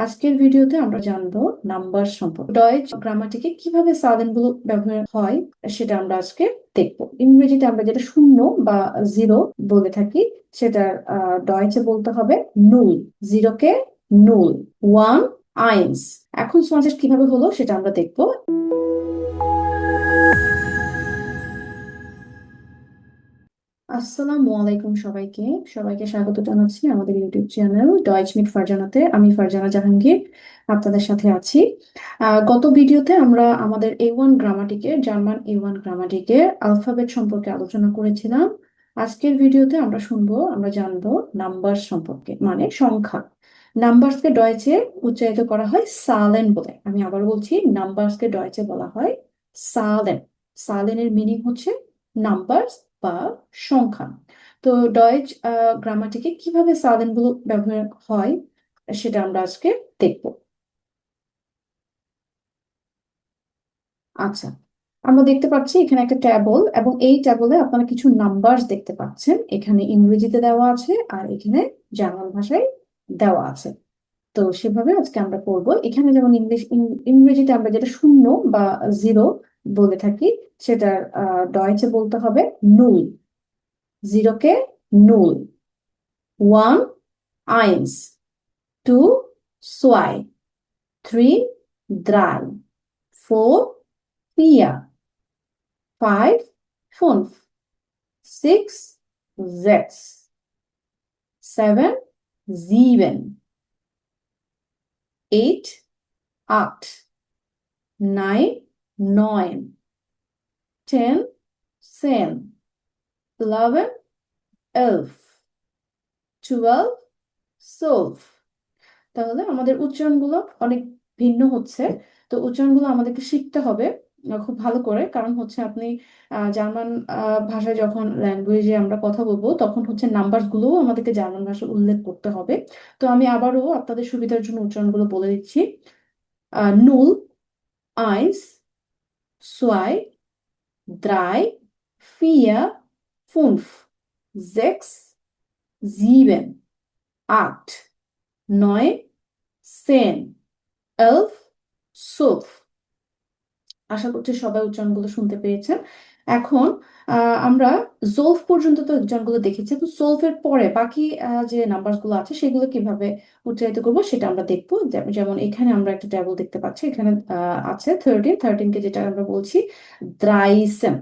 আজকের ভিডিওতে আমরা জানবো নাম্বার সম্পর্কে ডয়েচ গ্রামাটিকে কিভাবে সালেন্ট গুলো ব্যবহার হয় সেটা আমরা আজকে দেখবো। ইংরেজিতে আমরা যেটা শূন্য বা জিরো বলে থাকি সেটা ডয়েচে বলতে হবে নুল। জিরোকে নুল, ওয়ান আইন্স। এখন সমাজের কিভাবে হলো সেটা আমরা দেখবো। আসসালামু আলাইকুম সবাইকে। সবাইকে স্বাগত জানাচ্ছি আমাদের ইউটিউব চ্যানেল ডয়েচ মিট ফারজানাতে। আমি ফারজানা জাহাঙ্গীর আপনাদের সাথে আছি। গত ভিডিওতে আমরা আমাদের A1 গ্রামাটিকের জার্মান A1 গ্রামাটিকের আলফাবেট সম্পর্কে আলোচনা করেছিলাম। আজকের ভিডিওতে আমরা জানবো নাম্বার সম্পর্কে, মানে সংখ্যা। নাম্বারসকে ডয়েচে উচ্চারিত করা হয় সালেন বলে। আমি আবার বলছি, নাম্বারসকে ডয়েচে বলা হয় সালেন। সালেনের মিনিং হচ্ছে নাম্বার বা সংখ্যা। তো ডয়েচ গ্রামাটিকে কিভাবে সালেন গুলো ব্যবহার হয় সেটা আমরা আজকে দেখব। আচ্ছা, আমরা দেখতে পাচ্ছি এখানে একটা ট্যাবল, এবং এই ট্যাবলে আপনারা কিছু নাম্বারস দেখতে পাচ্ছেন। এখানে ইংরেজিতে দেওয়া আছে আর এখানে জার্মান ভাষায় দেওয়া আছে। তো সেভাবে আজকে আমরা পড়বো। এখানে যেমন ইংরেজিতে আমরা যেটা শূন্য বা জিরো বলে থাকি সেটা ডয়েচে বলতে হবে নুল। জিরোকে নুল, ওয়ান আইন্স, টু সোয়াই, থ্রি দ্রাই, ফোর ফিয়া, ফাইভ ফুনফ, সিক্স জেক্স, সেভেন জিভেন, এইট আট, নাইন নয়ন, টেন সেন, 11 এলফ, 12 সোলফ। তাহলে আমাদের উচ্চারণগুলো অনেক ভিন্ন হচ্ছে। তো উচ্চারণগুলো আমাদেরকে শিখতে হবে খুব ভালো করে। কারণ হচ্ছে আপনি জার্মান ভাষায় যখন ল্যাঙ্গুয়েজে আমরা কথা বলবো তখন হচ্ছে নাম্বার গুলোও আমাদেরকে জার্মান ভাষায় উল্লেখ করতে হবে। তো আমি আবারও আপনাদের সুবিধার জন্য উচ্চারণগুলো বলে দিচ্ছি। নুল, আইন্স, সোয়াই, দ্রাই, ফিয়া, ফুনফ, জেক্স, জিভেন, আট, নয়, সেন, এলফ, সোলফ। আশা করছি সবাই উচ্চারণগুলো শুনতে পেয়েছেন। এখন আমরা জোলফ পর্যন্ত তো উচ্চারণগুলো দেখেছি, তো সোলফের পরে বাকি যে নাম্বার গুলো আছে সেগুলো কিভাবে উচ্চারিত করবো সেটা আমরা দেখবো। যেমন এখানে আমরা একটা টেবল দেখতে পাচ্ছি। এখানে আছে 13 কে যেটা আমরা বলছি দ্রাইসেন।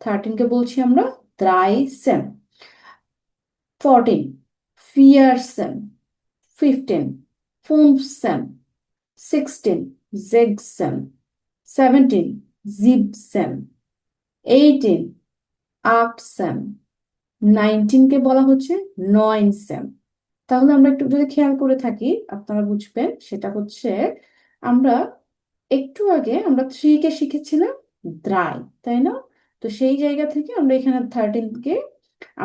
13 কে বলছি আমরা দ্রাইসেন। 14 ফিয়ারসেন, 15 ফুমসেন, 16 জেগসেন, 17 জিবসেন, 18 আপসেন, 19 কে বলা হচ্ছে নয়নসেন। তাহলে আমরা একটু যদি খেয়াল করে থাকি আপনারা বুঝবেন, সেটা হচ্ছে আমরা একটু আগে আমরা 3 কে শিখেছিলাম দ্রাই, তাই না? তো সেই জায়গা থেকে আমরা এখানে 13 কে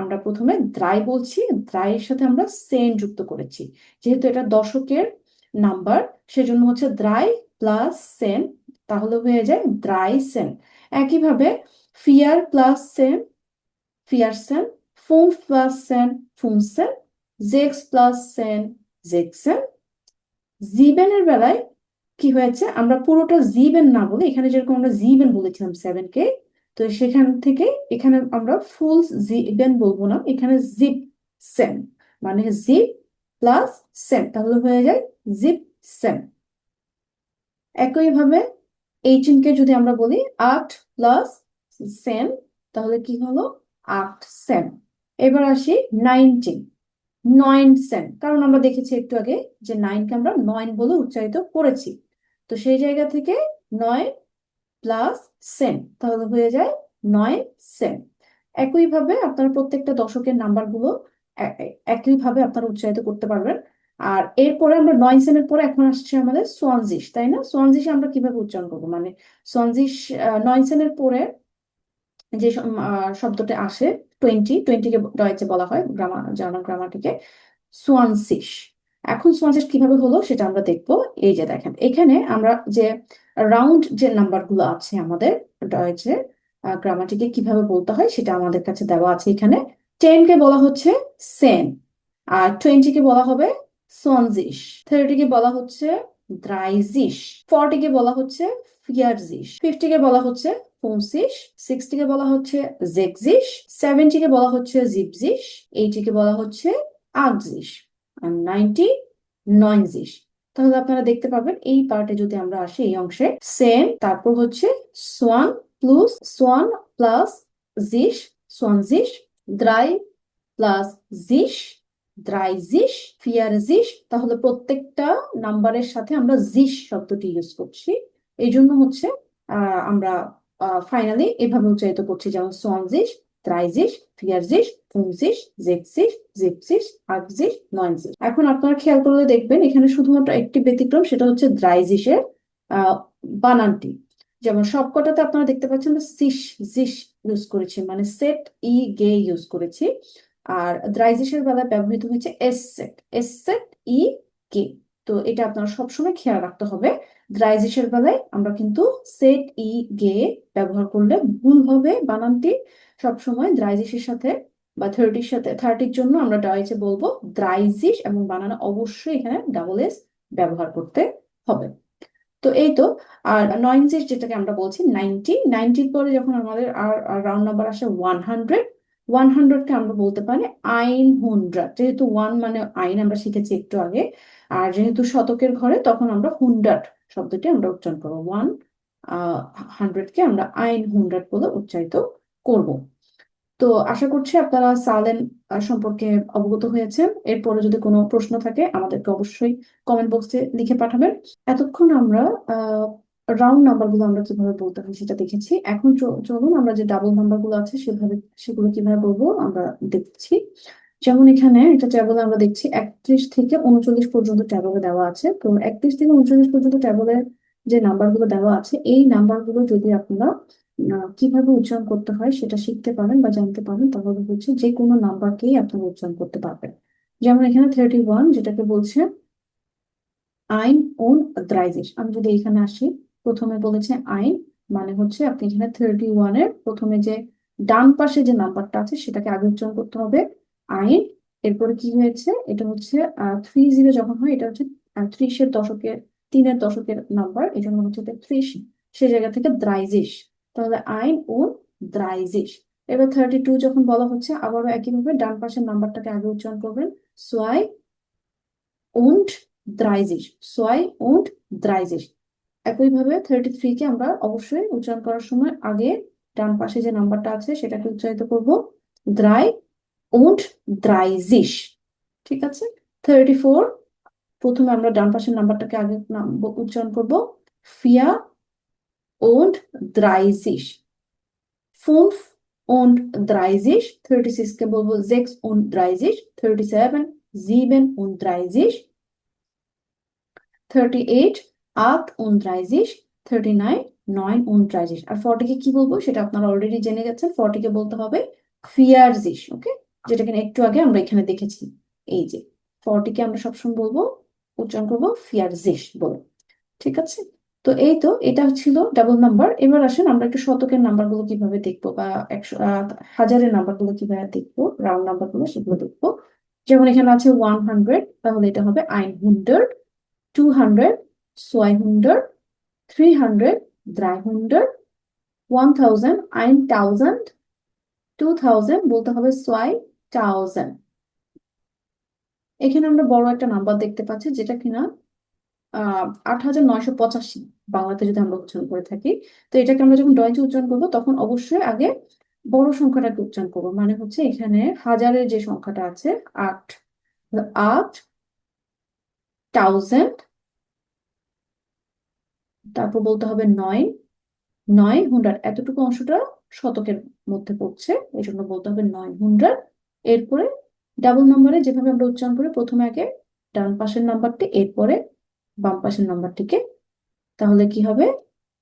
আমরা প্রথমে দ্রাই বলছি, দ্রাইয়ের সাথে আমরা সেন যুক্ত করেছি। যেহেতু এটা দশকের নাম্বার সেজন্য হচ্ছে দ্রাই প্লাস সেন, তাহলে হয়ে যায় দ্রাই সেন। একইভাবে ফিয়ার প্লাস সেন, ফিয়ারসেন, ফুম প্লাস সেন, ফুমসেন, জেক্স প্লাস সেন, জেক্সেন। জিবেনের বেলায় কি হয়েছে, আমরা পুরোটা জিবেন না বলে এখানে যেরকম আমরা জিবেন বলেছিলাম 7 কে, তো সেখান থেকে এখানে আমরা ফুল জিবেন বলবো না, এখানে জিপ সেন, মানে জিপ প্লাস সেন, তাহলে হয়ে যায় জিপ সেন। একইভাবে 18 কে যদি আমরা বলি 8 প্লাস সেন, তাহলে কি হলো 8 সেন। এবার আসি 19, 9 সেন। কারণ আমরা দেখেছি একটু আগে যে 9 কে আমরা 9 বলে উচ্চারিত করেছি। তো সেই জায়গা থেকে 9 প্লাস সেন, তাহলে হয়ে যায় 9 সেন। একইভাবে আপনারা প্রত্যেকটা দশকের নাম্বারগুলো একইভাবে আপনারা উচ্চারিত করতে পারবেন। আর এরপরে আমরা 9 সেনের পরে এখন আসছে আমাদের সোয়ানজিশ, তাই না? সোয়ানজিশ আমরা কিভাবে উচ্চারণ করবো, মানে সোয়ানজিশ 9 সেনের পরে যে শব্দটা আসে 20 কে ডয়েচে বলা হয় জার্মান গ্রামাটিকে সোয়ানসিশ। এখন সোয়ানসিশ কিভাবে হলো সেটা আমরা দেখবো। এই যে দেখেন, এখানে আমরা যে রাউন্ড যে নাম্বার গুলো আছে আমাদের ডয়েচে গ্রামাটিকে কিভাবে বলতে হয় সেটা আমাদের কাছে দেওয়া আছে। এখানে 10 কে বলা হচ্ছে সেন, আর 20 কে বলা হবে সোয়ানজিশ। 30 কে বলা হচ্ছে দ্রাইজিশ। 40 কে বলা হচ্ছে ফিয়ারজিশ। 50 কে বলা হচ্ছে ফোমসিশ। 60 কে বলা হচ্ছে জেগজিশ। 70 কে বলা হচ্ছে জিপজিশ। 80 কে বলা হচ্ছে আগজিশ। আর 90 নয়নজিশ। তাহলে আপনারা দেখতে পাবেন এই পার্টে যদি আমরা আসি, এই অংশে সেন, তারপর হচ্ছে সোয়ান প্লাস সোয়ান প্লাস জিশ, সোয়ানজিশ, দ্রাই প্লাস জিশ, দ্রাইজিশ, ফিয়ারজিশ। তাহলে প্রত্যেকটা নাম্বারের সাথে আমরা জিশ শব্দটি ইউজ করছি। এই জন্য হচ্ছে আমরা ফাইনালি এভাবে উচ্চারিত করছি, যেমন সোয়ানজিশ, দ্রাইজিশ, ফিয়ারজিশ, ফুমজিশ, জেক্সিশ, জিপসিশ, আগজিশ, নয়নজিশ। এখন আপনারা খেয়াল করলে দেখবেন এখানে শুধুমাত্র একটি ব্যতিক্রম, সেটা হচ্ছে দ্রাইজিশের আহ বানানটি। যেমন সবকটাতে আপনারা দেখতে পাচ্ছেন সিশ, জিশ ইউজ করেছি, মানে সেট ই গে ইউজ করেছি। আর দ্রাইজিশের বেলায় ব্যবহৃত হয়েছে এস সেট, এস সেট ই কে। তো এটা আপনারা সবসময় খেয়াল রাখতে হবে। দ্রাইজিশের বেলায় আমরা কিন্তু সেট ই গে ব্যবহার করলে ভুল হবে বানানটি। সবসময় দ্রাইজিশের সাথে বা 30-র সাথে, 30-র জন্য আমরা ডয়েচে বলবো দ্রাইজিশ, এবং বানানে অবশ্যই এখানে ডাবল এস ব্যবহার করতে হবে। তো এই তো। আর নয়েনজিশ যেটাকে আমরা বলছি 90, 90-র পরে যখন আমাদের আর রাউন্ড নাম্বার আসে 100, 100-কে আমরা বলতে পারি আইন হুন্ড্রাড। যেহেতু ওয়ান মানে আইন আমরা শিখেছি একটু আগে, আর যেহেতু শতকের ঘরে, তখন আমরা হুন্ড্রাড শব্দটি আমরা উচ্চারণ করবো। 100-কে আমরা আইন হুন্ড্রাড বলে উচ্চারিত করব। তো আশা করছি আপনারা সালেন সম্পর্কে অবগত হয়েছেন। এরপরে যদি কোনো প্রশ্ন থাকে আমাদেরকে অবশ্যই কমেন্ট বক্সে লিখে পাঠাবেন। এতক্ষণ আমরা রাউন্ড নাম্বার গুলো আমরা কিভাবে বলতে হয় সেটা দেখেছি। এখন চলুন আমরা যে ডাবল নাম্বার গুলো আছে সেগুলো কিভাবে বলবো আমরা দেখছি। যেমন এখানে একটা ট্যাবলে আমরা দেখছি 31 থেকে 39 পর্যন্ত ট্যাবলে দেওয়া আছে। তো 31 থেকে 39 পর্যন্ত ট্যাবলের যে নাম্বার গুলো দেওয়া আছে, এই নাম্বার গুলো যদি আপনারা কিভাবে উচ্চারণ করতে হয় সেটা শিখতে পারেন বা জানতে পারেন, তাহলে হচ্ছে যে কোনো নাম্বারকেই আপনারা উচ্চারণ করতে পারবেন। যেমন এখানে 31, যেটাকে বলছে আইন উন দ্রাইজিশ। আমি যদি এখানে আসি, প্রথমে বলেছে আইন, মানে হচ্ছে আপনি এখানে 31-এর প্রথমে যে ডান পাশে যে নাম্বারটা আছে সেটাকে আগে উচ্চারণ করতে হবে, আইন। এরপরে কি হয়েছে, এটা হচ্ছে 30 যখন হয়, এটা হচ্ছে 30-এর দশকের, 3-এর দশকের নাম্বার, এই জন্য হচ্ছে এটা 30, সে জায়গা থেকে দ্রাইজিশ। তাহলে আইন উন দ্রাইজিশ। এবার 32 যখন বলা হচ্ছে, আবারও একইভাবে ডান পাশের নাম্বারটাকে আগে উচ্চারণ করবেন, সোয়াই und 30, সোয়াই und 30। একইভাবে 33-কে আমরা অবশ্যই উচ্চারণ করার সময় আগে ডান পাশে যে নাম্বারটা আছে সেটাকে উচ্চারিত করব, দ্রাই und 30। ঠিক আছে। 34, প্রথমে আমরা ডান পাশের নাম্বারটাকে আগে উচ্চারণ করব, ফিয়া und 30। 35 und 30, 36-কে বলবো 36 und 30, 37, 37 und 30, 38, 38, 39, 39। আর 40-কে কি বলবো সেটা আপনারা অলরেডি জেনে গেছেন। 40-কে বলতে হবে ফিয়ারজিশ। ওকে, যেটা কিনা একটু আগে আমরা এখানে দেখেছি। এই যে 40-কে আমরা সবসময় বলবো, উচ্চারণ করবো ফিয়ারজিশ বলে। ঠিক আছে। তো এই তো, এটা ছিল ডাবল নাম্বার। এবার আসেন আমরা একটু শতকের নাম্বারগুলো কিভাবে দেখবো, বা হাজারের নাম্বারগুলো কিভাবে দেখবো, রাউন্ড নাম্বারগুলো সেগুলো দেখবো। যেমন এখানে আছে 100, তাহলে এটা হবে 100, 200, 200, 300, 300, 1000, 1000, 2000 বলতে হবে 2000। এখানে আমরা বড় একটা নাম্বার দেখতে পাচ্ছি, যেটা কিনা 8985 বাংলাতে যদি আমরা উচ্চারণ করে থাকি। তো এটাকে আমরা যখন ডয়েচে উচ্চারণ করবো, তখন অবশ্যই আগে বড় সংখ্যাটাকে উচ্চারণ করবো। মানে হচ্ছে এখানে হাজারের যে সংখ্যাটা আছে 8, 8000, তারপর বলতে হবে 9, 900। এতটুকু অংশটা শতকের মধ্যে পড়ছে, এই জন্য বলতে হবে 900। এরপরে ডাবল নাম্বারে যেভাবে আমরা উচ্চারণ করি, প্রথমে আগে ডান পাশের নাম্বারটি, এরপরে বাম পাশের নাম্বারটিকে। তাহলে কি হবে,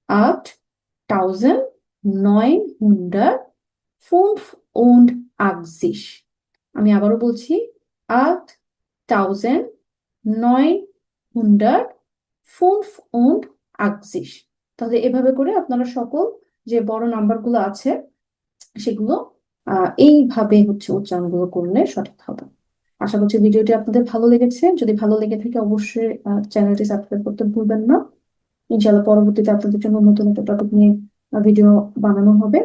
8985। আমি আবারও বলছি, 8985। তাহলে এভাবে করে আপনারা সকল যে বড় নাম্বারগুলো আছে সেগুলো এইভাবে হচ্ছে উচ্চারণগুলো করলে সঠিক হবে। আশা করছি ভিডিওটি আপনাদের ভালো লেগেছে। যদি ভালো লেগে থাকে অবশ্যই চ্যানেলটি সাবস্ক্রাইব করতে ভুলবেন না। ইনশাআল্লাহ পরবর্তীতে আপনাদের জন্য নতুন একটা টপিক নিয়ে ভিডিও বানানো হবে।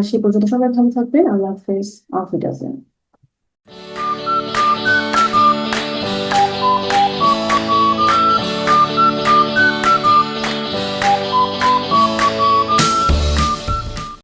সেই পর্যন্ত সবাই ভালো থাকবেন। আল্লাহ হাফেজ। আফিদ